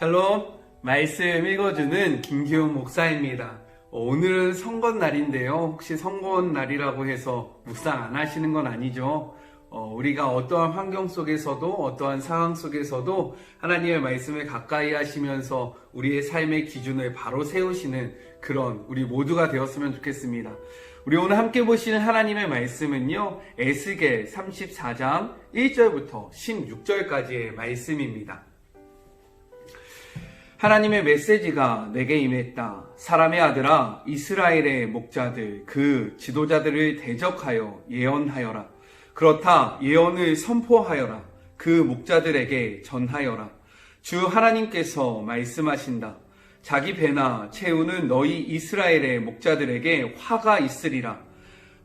헬로, 말씀 읽어주는 김기훈 목사입니다. 오늘은 선거날인데요. 혹시 선거날이라고 해서 묵상 안 하시는 건 아니죠? 우리가 어떠한 환경 속에서도 어떠한 상황 속에서도 하나님의 말씀을 가까이 하시면서 우리의 삶의 기준을 바로 세우시는 그런 우리 모두가 되었으면 좋겠습니다. 우리 오늘 함께 보시는 하나님의 말씀은요, 에스겔 34장 1절부터 16절까지의 말씀입니다. 하나님의 메시지가 내게 임했다. 사람의 아들아, 이스라엘의 목자들, 그 지도자들을 대적하여 예언하여라. 그렇다, 예언을 선포하여라. 그 목자들에게 전하여라. 주 하나님께서 말씀하신다. 자기 배나 채우는 너희 이스라엘의 목자들에게 화가 있으리라.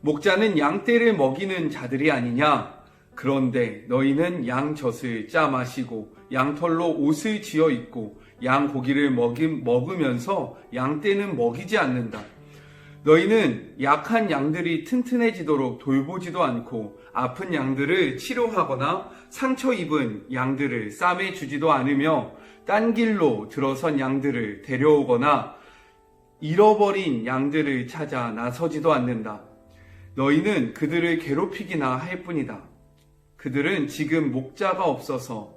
목자는 양떼를 먹이는 자들이 아니냐? 그런데 너희는 양젖을 짜 마시고 양털로 옷을 지어 입고 양 고기를 먹으면서 양떼는 먹이지 않는다. 너희는 약한 양들이 튼튼해지도록 돌보지도 않고 아픈 양들을 치료하거나 상처 입은 양들을 싸매 주지도 않으며 딴 길로 들어선 양들을 데려오거나 잃어버린 양들을 찾아 나서지도 않는다. 너희는 그들을 괴롭히기나 할 뿐이다. 그들은 지금 목자가 없어서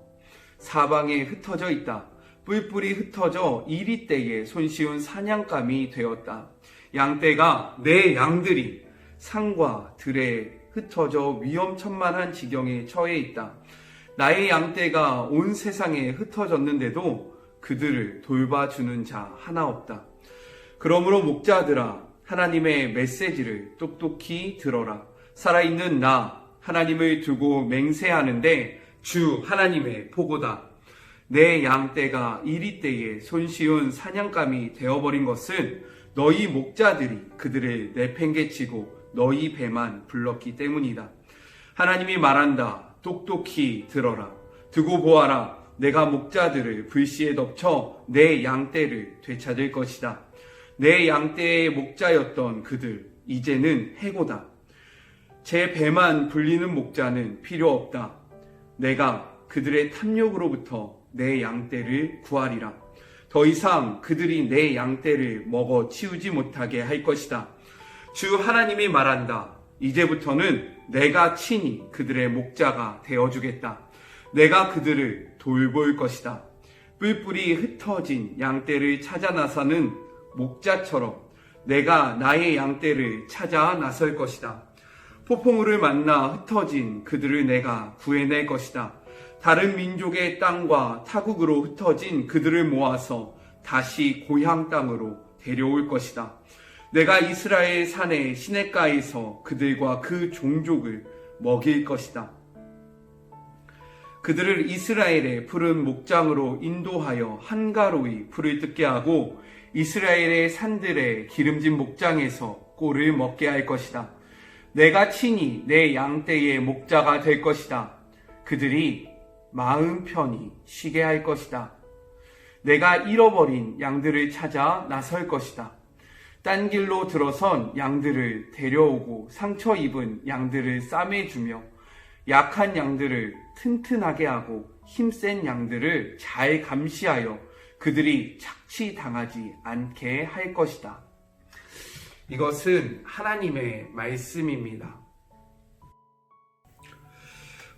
사방에 흩어져 있다. 뿔뿔이 흩어져 이리 때에 손쉬운 사냥감이 되었다. 양떼가 내 양들이 산과 들에 흩어져 위험천만한 지경에 처해 있다. 나의 양떼가 온 세상에 흩어졌는데도 그들을 돌봐주는 자 하나 없다. 그러므로 목자들아, 하나님의 메시지를 똑똑히 들어라. 살아있는 나 하나님을 두고 맹세하는데 주 하나님의 보고다. 내 양떼가 이리 때에 손쉬운 사냥감이 되어버린 것은 너희 목자들이 그들을 내팽개치고 너희 배만 불렀기 때문이다. 하나님이 말한다. 똑똑히 들어라. 두고 보아라. 내가 목자들을 불씨에 덮쳐 내 양떼를 되찾을 것이다. 내 양떼의 목자였던 그들, 이제는 해고다. 제 배만 불리는 목자는 필요 없다. 내가 그들의 탐욕으로부터 내 양떼를 구하리라. 더 이상 그들이 내 양떼를 먹어 치우지 못하게 할 것이다. 주 하나님이 말한다. 이제부터는 내가 친히 그들의 목자가 되어주겠다. 내가 그들을 돌볼 것이다. 뿔뿔이 흩어진 양떼를 찾아 나서는 목자처럼 내가 나의 양떼를 찾아 나설 것이다. 폭풍우를 만나 흩어진 그들을 내가 구해낼 것이다. 다른 민족의 땅과 타국으로 흩어진 그들을 모아서 다시 고향 땅으로 데려올 것이다. 내가 이스라엘 산의 시냇가에서 그들과 그 종족을 먹일 것이다. 그들을 이스라엘의 푸른 목장으로 인도하여 한가로이 풀을 뜯게 하고 이스라엘의 산들의 기름진 목장에서 꼴을 먹게 할 것이다. 내가 친히 내 양떼의 목자가 될 것이다. 그들이 마음 편히 쉬게 할 것이다. 내가 잃어버린 양들을 찾아 나설 것이다. 딴 길로 들어선 양들을 데려오고 상처 입은 양들을 싸매주며 약한 양들을 튼튼하게 하고 힘센 양들을 잘 감시하여 그들이 착취당하지 않게 할 것이다. 이것은 하나님의 말씀입니다.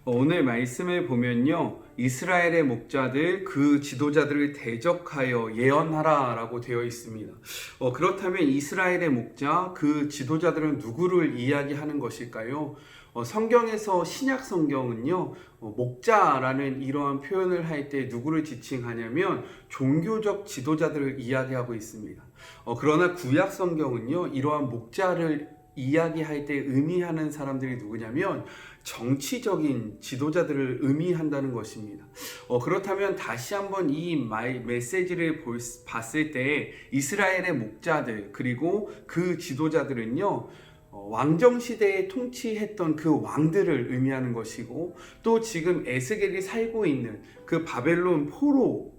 오늘 말씀을 보면요, 이스라엘의 목자들, 그 지도자들을 대적하여 예언하라 라고 되어 있습니다. 그렇다면 이스라엘의 목자, 그 지도자들은 누구를 이야기하는 것일까요? 성경에서 신약 성경은요, 목자라는 이러한 표현을 할 때 누구를 지칭하냐면 종교적 지도자들을 이야기하고 있습니다. 그러나 구약 성경은요, 이러한 목자를 이야기할 때 의미하는 사람들이 누구냐면 정치적인 지도자들을 의미한다는 것입니다. 그렇다면 다시 한번 이 메시지를 봤을 때 이스라엘의 목자들 그리고 그 지도자들은요, 왕정시대에 통치했던 그 왕들을 의미하는 것이고 또 지금 에스겔이 살고 있는 그 바벨론 포로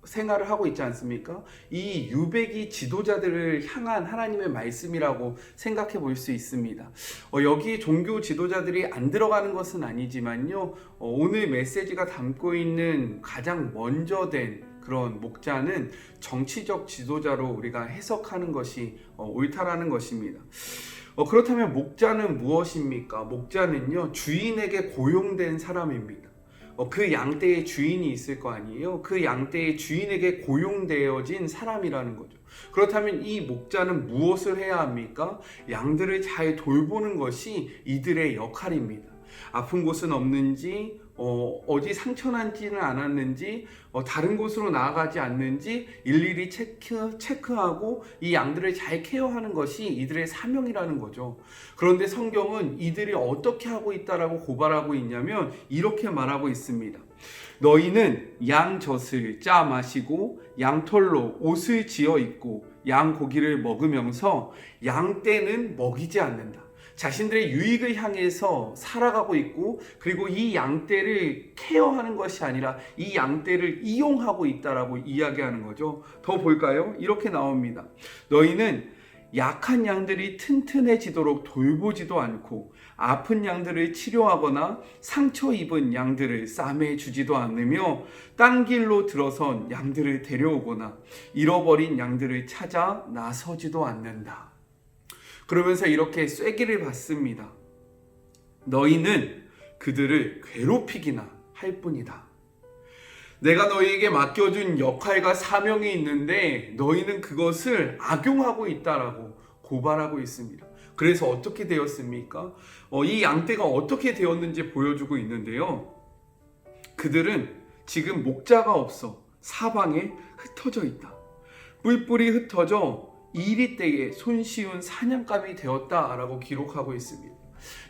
생활을 하고 있지 않습니까? 이 유배기 지도자들을 향한 하나님의 말씀이라고 생각해 볼 수 있습니다. 여기 종교 지도자들이 안 들어가는 것은 아니지만요, 오늘 메시지가 담고 있는 가장 먼저 된 그런 목자는 정치적 지도자로 우리가 해석하는 것이 옳다라는 것입니다. 그렇다면 목자는 무엇입니까? 목자는요, 주인에게 고용된 사람입니다. 그 양떼의 주인이 있을 거 아니에요? 그 양떼의 주인에게 고용되어진 사람이라는 거죠. 그렇다면 이 목자는 무엇을 해야 합니까? 양들을 잘 돌보는 것이 이들의 역할입니다. 아픈 곳은 없는지, 어디 상처난지는 않았는지, 다른 곳으로 나아가지 않는지 일일이 체크하고 이 양들을 잘 케어하는 것이 이들의 사명이라는 거죠. 그런데 성경은 이들이 어떻게 하고 있다라고 고발하고 있냐면 이렇게 말하고 있습니다. 너희는 양 젖을 짜 마시고 양털로 옷을 지어 입고 양 고기를 먹으면서 양떼는 먹이지 않는다. 자신들의 유익을 향해서 살아가고 있고, 그리고 이 양떼를 케어하는 것이 아니라 이 양떼를 이용하고 있다라고 이야기하는 거죠. 더 볼까요? 이렇게 나옵니다. 너희는 약한 양들이 튼튼해지도록 돌보지도 않고 아픈 양들을 치료하거나 상처 입은 양들을 싸매 주지도 않으며 딴 길로 들어선 양들을 데려오거나 잃어버린 양들을 찾아 나서지도 않는다. 그러면서 이렇게 쐐기를 받습니다. 너희는 그들을 괴롭히기나 할 뿐이다. 내가 너희에게 맡겨준 역할과 사명이 있는데 너희는 그것을 악용하고 있다라고 고발하고 있습니다. 그래서 어떻게 되었습니까? 이 양떼가 어떻게 되었는지 보여주고 있는데요. 그들은 지금 목자가 없어 사방에 흩어져 있다. 뿔뿔이 흩어져 이리 때에 손쉬운 사냥감이 되었다라고 기록하고 있습니다.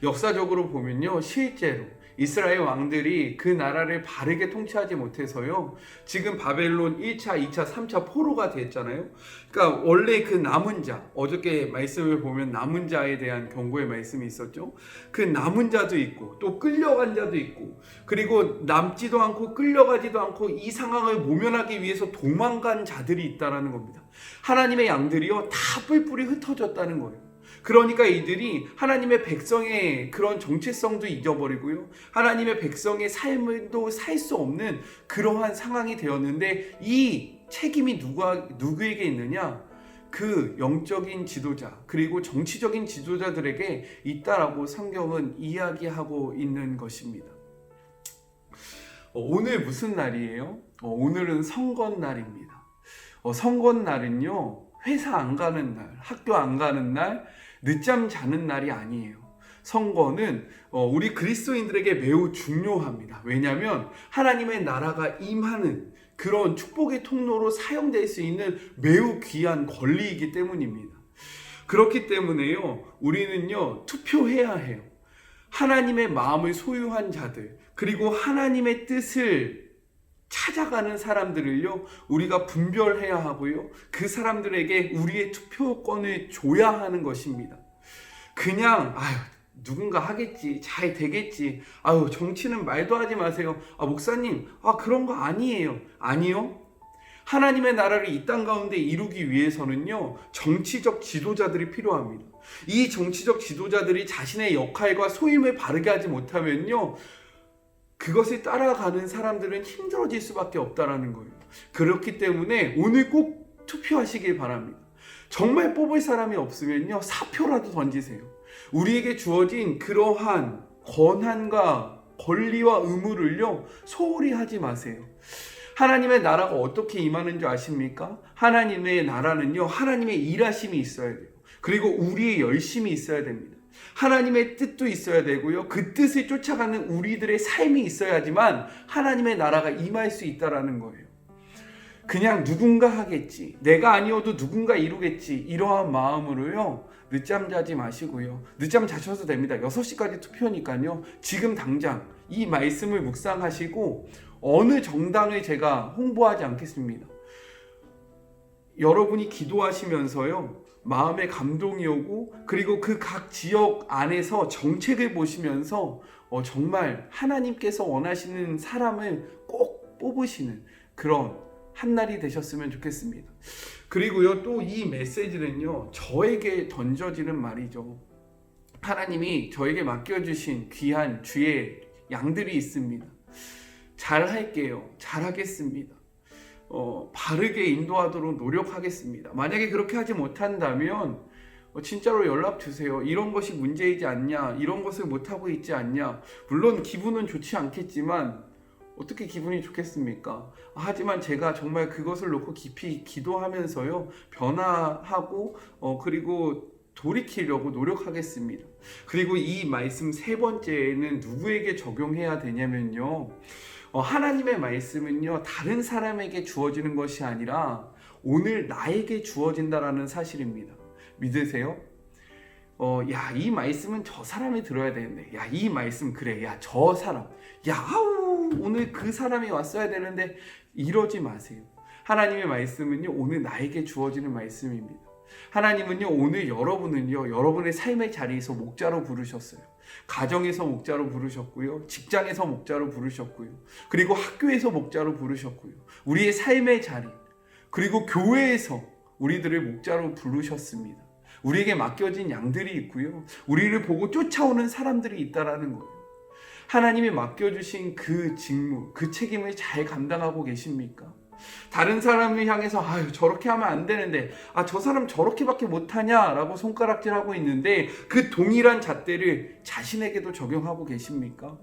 역사적으로 보면요, 실제로 이스라엘 왕들이 그 나라를 바르게 통치하지 못해서요, 지금 바벨론 1차, 2차, 3차 포로가 됐잖아요. 그러니까 원래 그 남은 자, 어저께 말씀을 보면 남은 자에 대한 경고의 말씀이 있었죠. 그 남은 자도 있고 또 끌려간 자도 있고, 그리고 남지도 않고 끌려가지도 않고 이 상황을 모면하기 위해서 도망간 자들이 있다라는 겁니다. 하나님의 양들이요, 다 뿔뿔이 흩어졌다는 거예요. 그러니까 이들이 하나님의 백성의 그런 정체성도 잊어버리고요, 하나님의 백성의 삶도 살 수 없는 그러한 상황이 되었는데, 이 책임이 누구에게 있느냐? 그 영적인 지도자 그리고 정치적인 지도자들에게 있다라고 성경은 이야기하고 있는 것입니다. 오늘 무슨 날이에요? 오늘은 선거날입니다. 선거날은요, 회사 안 가는 날, 학교 안 가는 날, 늦잠 자는 날이 아니에요. 선거는 우리 그리스도인들에게 매우 중요합니다. 왜냐하면 하나님의 나라가 임하는 그런 축복의 통로로 사용될 수 있는 매우 귀한 권리이기 때문입니다. 그렇기 때문에요, 우리는요, 투표해야 해요. 하나님의 마음을 소유한 자들, 그리고 하나님의 뜻을 찾아가는 사람들을요, 우리가 분별해야 하고요, 그 사람들에게 우리의 투표권을 줘야 하는 것입니다. 그냥 누군가 하겠지, 잘 되겠지, 정치는 말도 하지 마세요, 목사님 그런 거 아니에요. 아니요, 하나님의 나라를 이 땅 가운데 이루기 위해서는요, 정치적 지도자들이 필요합니다. 이 정치적 지도자들이 자신의 역할과 소임을 바르게 하지 못하면요, 그것을 따라가는 사람들은 힘들어질 수밖에 없다라는 거예요. 그렇기 때문에 오늘 꼭 투표하시길 바랍니다. 정말 뽑을 사람이 없으면요, 사표라도 던지세요. 우리에게 주어진 그러한 권한과 권리와 의무를요, 소홀히 하지 마세요. 하나님의 나라가 어떻게 임하는 줄 아십니까? 하나님의 나라는요, 하나님의 일하심이 있어야 돼요. 그리고 우리의 열심이 있어야 됩니다. 하나님의 뜻도 있어야 되고요, 그 뜻을 쫓아가는 우리들의 삶이 있어야지만 하나님의 나라가 임할 수 있다라는 거예요. 그냥 누군가 하겠지, 내가 아니어도 누군가 이루겠지, 이러한 마음으로요, 늦잠 자지 마시고요. 늦잠 자셔도 됩니다. 6시까지 투표니까요, 지금 당장 이 말씀을 묵상하시고, 어느 정당을 제가 홍보하지 않겠습니다. 여러분이 기도하시면서요, 마음에 감동이 오고, 그리고 그 각 지역 안에서 정책을 보시면서 정말 하나님께서 원하시는 사람을 꼭 뽑으시는 그런 한 날이 되셨으면 좋겠습니다. 그리고요, 또 이 메시지는요, 저에게 던져지는 말이죠. 하나님이 저에게 맡겨주신 귀한 주의 양들이 있습니다. 잘 할게요. 잘 하겠습니다. 바르게 인도하도록 노력하겠습니다. 만약에 그렇게 하지 못한다면 진짜로 연락 주세요. 이런 것이 문제이지 않냐? 이런 것을 못하고 있지 않냐? 물론 기분은 좋지 않겠지만 어떻게 기분이 좋겠습니까? 하지만 제가 정말 그것을 놓고 깊이 기도하면서요, 변화하고 그리고 돌이키려고 노력하겠습니다. 그리고 이 말씀 세 번째는 누구에게 적용해야 되냐면요, 하나님의 말씀은요, 다른 사람에게 주어지는 것이 아니라 오늘 나에게 주어진다라는 사실입니다. 믿으세요? 야, 이 말씀은 저 사람이 들어야 되는데, 야, 이 말씀 그래, 야, 저 사람, 야, 아우, 오늘 그 사람이 왔어야 되는데, 이러지 마세요. 하나님의 말씀은요, 오늘 나에게 주어지는 말씀입니다. 하나님은요, 오늘 여러분은요, 여러분의 삶의 자리에서 목자로 부르셨어요. 가정에서 목자로 부르셨고요, 직장에서 목자로 부르셨고요, 그리고 학교에서 목자로 부르셨고요, 우리의 삶의 자리, 그리고 교회에서 우리들을 목자로 부르셨습니다. 우리에게 맡겨진 양들이 있고요, 우리를 보고 쫓아오는 사람들이 있다라는 거예요. 하나님이 맡겨주신 그 직무, 그 책임을 잘 감당하고 계십니까? 다른 사람을 향해서 아유, 저렇게 하면 안 되는데, 저 사람 저렇게밖에 못하냐라고 손가락질하고 있는데 그 동일한 잣대를 자신에게도 적용하고 계십니까?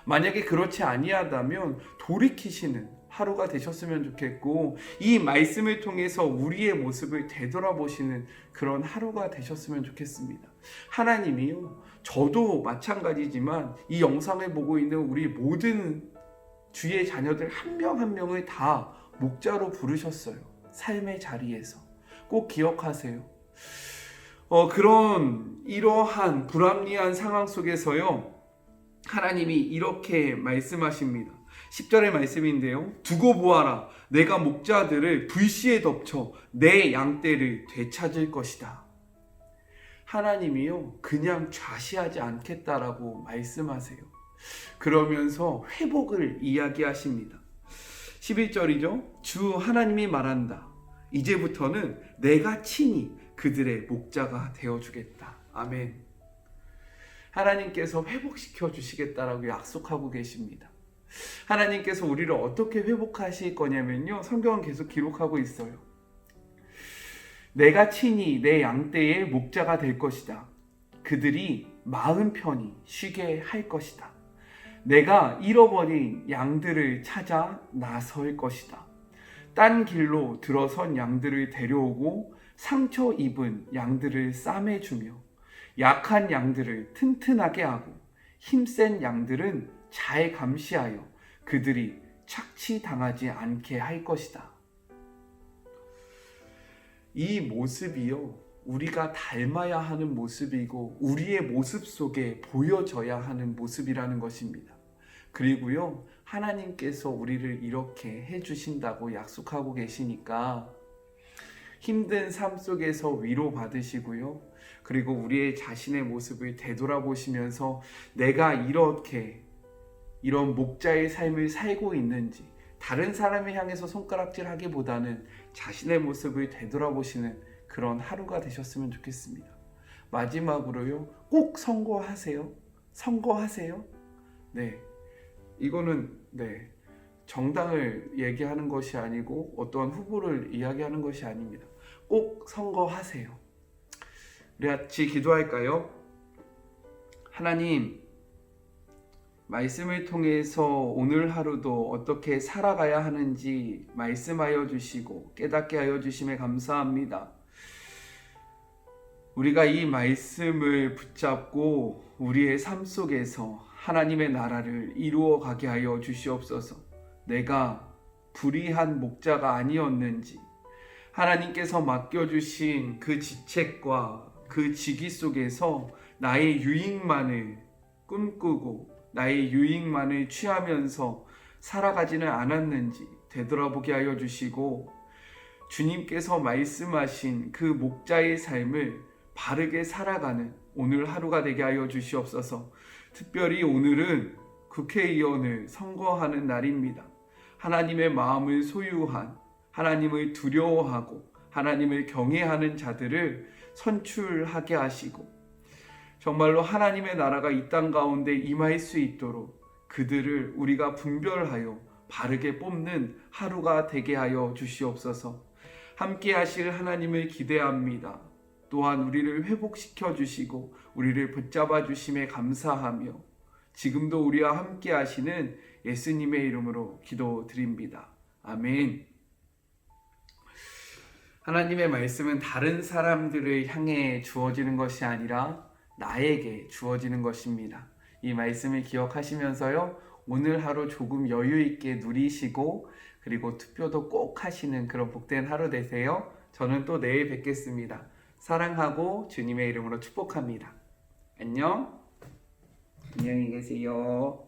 만약에 그렇지 아니하다면 돌이키시는 하루가 되셨으면 좋겠고, 이 말씀을 통해서 우리의 모습을 되돌아보시는 그런 하루가 되셨으면 좋겠습니다. 하나님이요, 저도 마찬가지지만 이 영상을 보고 있는 우리 모든 주의 자녀들 한 명 한 명을 다 목자로 부르셨어요. 삶의 자리에서. 꼭 기억하세요. 그런 이러한 불합리한 상황 속에서요, 하나님이 이렇게 말씀하십니다. 10절의 말씀인데요, 두고 보아라, 내가 목자들을 불시에 덮쳐 내 양떼를 되찾을 것이다. 하나님이요, 그냥 좌시하지 않겠다라고 말씀하세요. 그러면서 회복을 이야기하십니다. 11절이죠. 주 하나님이 말한다. 이제부터는 내가 친히 그들의 목자가 되어주겠다. 아멘. 하나님께서 회복시켜 주시겠다라고 약속하고 계십니다. 하나님께서 우리를 어떻게 회복하실 거냐면요, 성경은 계속 기록하고 있어요. 내가 친히 내 양떼의 목자가 될 것이다. 그들이 마음 편히 쉬게 할 것이다. 내가 잃어버린 양들을 찾아 나설 것이다. 딴 길로 들어선 양들을 데려오고 상처 입은 양들을 싸매주며 약한 양들을 튼튼하게 하고 힘센 양들은 잘 감시하여 그들이 착취당하지 않게 할 것이다. 이 모습이요, 우리가 닮아야 하는 모습이고 우리의 모습 속에 보여져야 하는 모습이라는 것입니다. 그리고요, 하나님께서 우리를 이렇게 해주신다고 약속하고 계시니까 힘든 삶 속에서 위로받으시고요, 그리고 우리의 자신의 모습을 되돌아보시면서 내가 이렇게 이런 목자의 삶을 살고 있는지 다른 사람을 향해서 손가락질하기보다는 자신의 모습을 되돌아보시는 그런 하루가 되셨으면 좋겠습니다. 마지막으로요, 꼭 선거하세요. 선거하세요. 네, 이거는 정당을 얘기하는 것이 아니고 어떠한 후보를 이야기하는 것이 아닙니다. 꼭 선거하세요. 우리 같이 기도할까요? 하나님, 말씀을 통해서 오늘 하루도 어떻게 살아가야 하는지 말씀하여 주시고 깨닫게 하여 주심에 감사합니다. 우리가 이 말씀을 붙잡고 우리의 삶 속에서 하나님의 나라를 이루어 가게 하여 주시옵소서. 내가 불의한 목자가 아니었는지, 하나님께서 맡겨주신 그 직책과 그 직위 속에서 나의 유익만을 꿈꾸고 나의 유익만을 취하면서 살아가지는 않았는지 되돌아보게 하여 주시고, 주님께서 말씀하신 그 목자의 삶을 바르게 살아가는 오늘 하루가 되게 하여 주시옵소서. 특별히 오늘은 국회의원을 선거하는 날입니다. 하나님의 마음을 소유한 하나님을 두려워하고 하나님을 경외하는 자들을 선출하게 하시고 정말로 하나님의 나라가 이 땅 가운데 임할 수 있도록 그들을 우리가 분별하여 바르게 뽑는 하루가 되게 하여 주시옵소서. 함께 하실 하나님을 기대합니다. 또한 우리를 회복시켜 주시고 우리를 붙잡아 주심에 감사하며 지금도 우리와 함께 하시는 예수님의 이름으로 기도드립니다. 아멘. 하나님의 말씀은 다른 사람들을 향해 주어지는 것이 아니라 나에게 주어지는 것입니다. 이 말씀을 기억하시면서요, 오늘 하루 조금 여유 있게 누리시고 그리고 투표도 꼭 하시는 그런 복된 하루 되세요. 저는 또 내일 뵙겠습니다. 사랑하고 주님의 이름으로 축복합니다. 안녕. 안녕히 계세요.